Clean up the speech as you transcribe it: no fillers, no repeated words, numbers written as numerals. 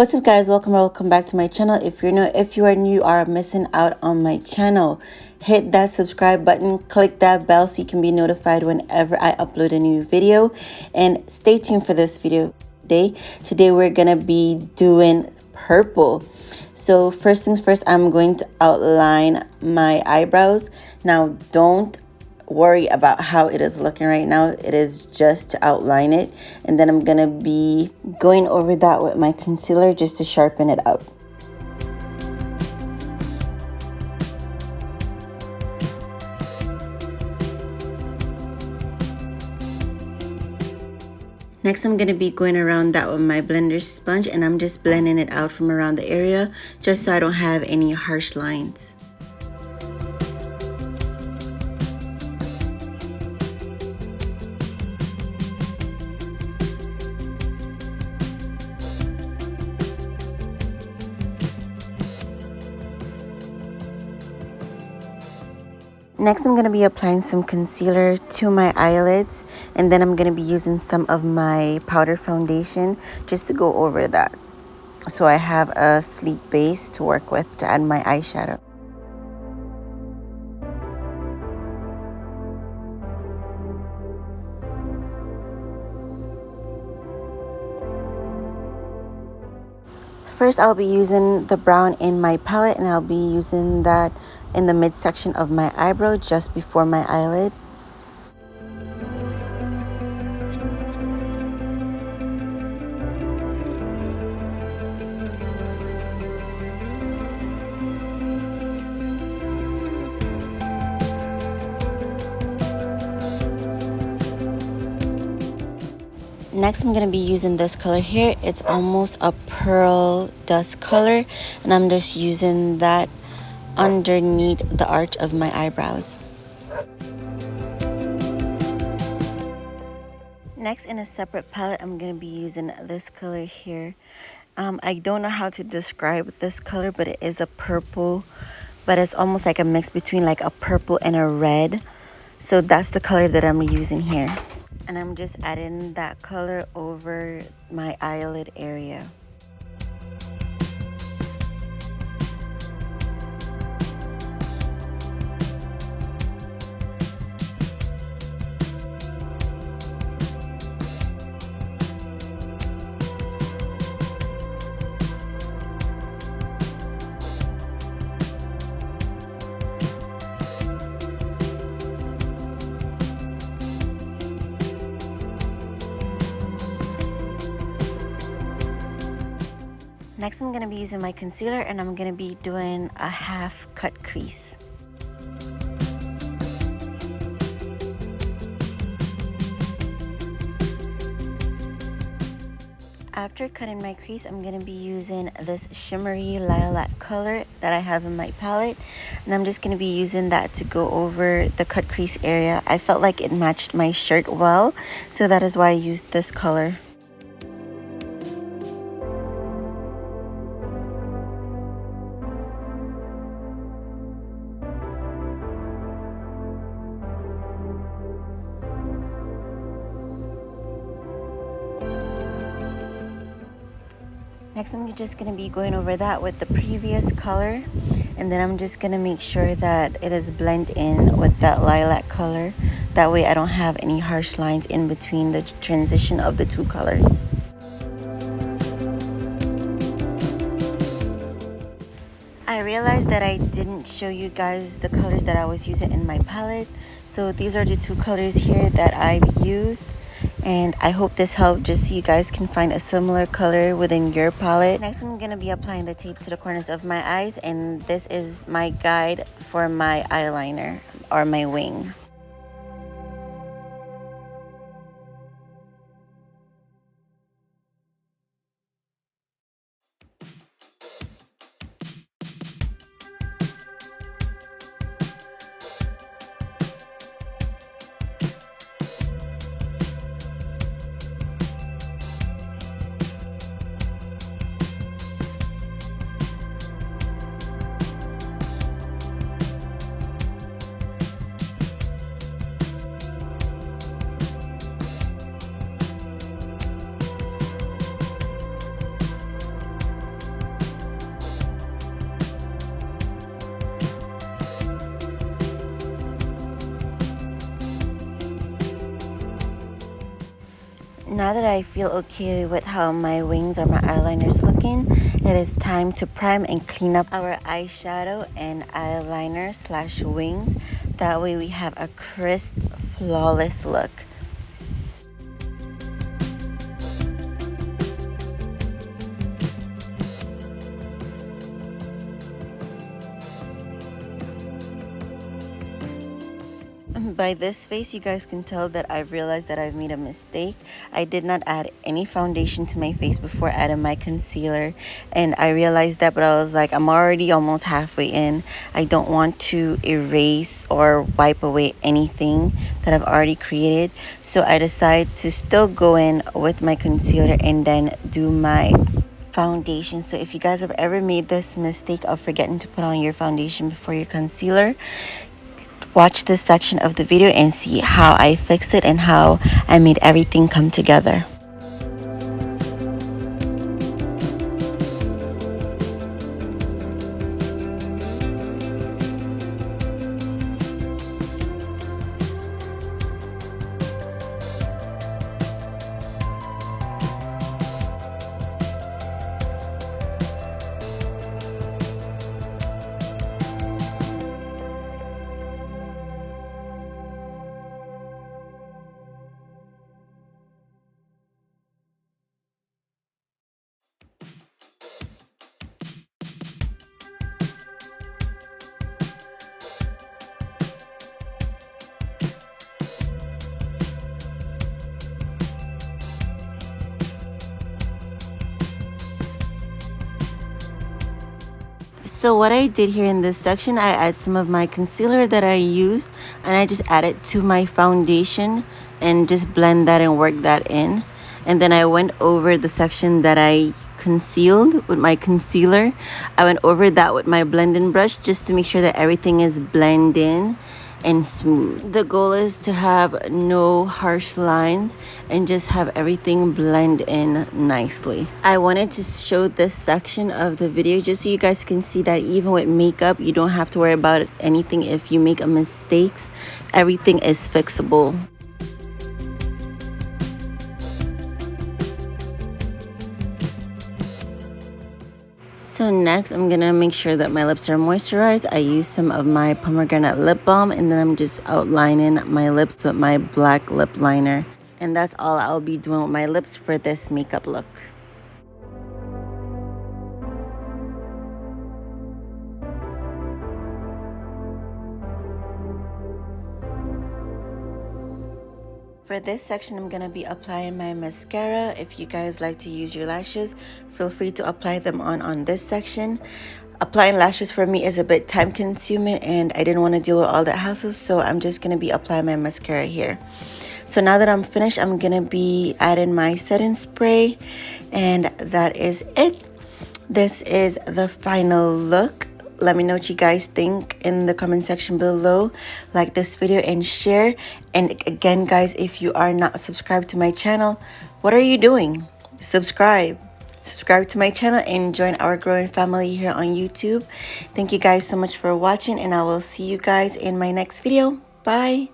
What's up, guys? Welcome back to my channel. If you are new, you are missing out on my channel. Hit that subscribe button, click that bell so you can be notified whenever I upload a new video, and stay tuned for this video today we're gonna be doing purple. So first things first, I'm going to outline my eyebrows. Now don't worry about how it is looking right now. It is just to outline it, and then I'm gonna be going over that with my concealer just to sharpen it up. Next, I'm gonna be going around that with my blender sponge, and I'm just blending it out from around the area just so I don't have any harsh lines. Next, I'm going to be applying some concealer to my eyelids, and then I'm going to be using some of my powder foundation just to go over that. So I have a sleek base to work with to add my eyeshadow. First, I'll be using the brown in my palette, and I'll be using that in the midsection of my eyebrow just before my eyelid. Next, I'm going to be using this color here. It's almost a pearl dust color, and I'm just using that underneath the arch of my eyebrows. Next, in a separate palette, I'm going to be using this color here. I don't know how to describe this color, but it is a purple, but it's almost like a mix between like a purple and a red. So that's the color that I'm using here. And I'm just adding that color over my eyelid area. Next, I'm going to be using my concealer, and I'm going to be doing a half cut crease. After cutting my crease, I'm going to be using this shimmery lilac color that I have in my palette, and I'm just going to be using that to go over the cut crease area. I felt like it matched my shirt well, so that is why I used this color. Next, I'm just going to be going over that with the previous color, and then I'm just going to make sure that it is blend in with that lilac color. That way I don't have any harsh lines in between the transition of the two colors. I realized that I didn't show you guys the colors that I was using in my palette. So these are the two colors here that I've used. And I hope this helped just so you guys can find a similar color within your palette. Next, I'm going to be applying the tape to the corners of my eyes, and this is my guide for my eyeliner or my wings. Now that I feel okay with how my wings or my eyeliner is looking, it is time to prime and clean up our eyeshadow and eyeliner slash wings. That way we have a crisp, flawless look. By this face, you guys can tell that I've realized that I've made a mistake. I did not add any foundation to my face before adding my concealer, and I realized that, but I was like, I'm already almost halfway in. I don't want to erase or wipe away anything that I've already created, so I decided to still go in with my concealer and then do my foundation. So if you guys have ever made this mistake of forgetting to put on your foundation before your concealer, watch this section of the video and see how I fixed it and how I made everything come together. So what I did here in this section, I add some of my concealer that I used, and I just add it to my foundation and just blend that and work that in. And then I went over the section that I concealed with my concealer. I went over that with my blending brush just to make sure that everything is blend in and smooth. The goal is to have no harsh lines and just have everything blend in nicely. I wanted to show this section of the video just so you guys can see that even with makeup, you don't have to worry about anything. If you make a mistakes, everything is fixable. So next, I'm gonna make sure that my lips are moisturized. I use some of my pomegranate lip balm, and then I'm just outlining my lips with my black lip liner. And that's all I'll be doing with my lips for this makeup look. For this section, I'm going to be applying my mascara. If you guys like to use your lashes, feel free to apply them on this section. Applying lashes for me is a bit time consuming and I didn't want to deal with all that hassle, so I'm just going to be applying my mascara here. So now that I'm finished, I'm going to be adding my setting spray, and that is it. This is the final look. Let me know what you guys think in the comment section below. Like this video and share. And again, guys, if you are not subscribed to my channel, what are you doing? Subscribe to my channel and join our growing family here on YouTube. Thank you guys so much for watching, and I will see you guys in my next video. Bye.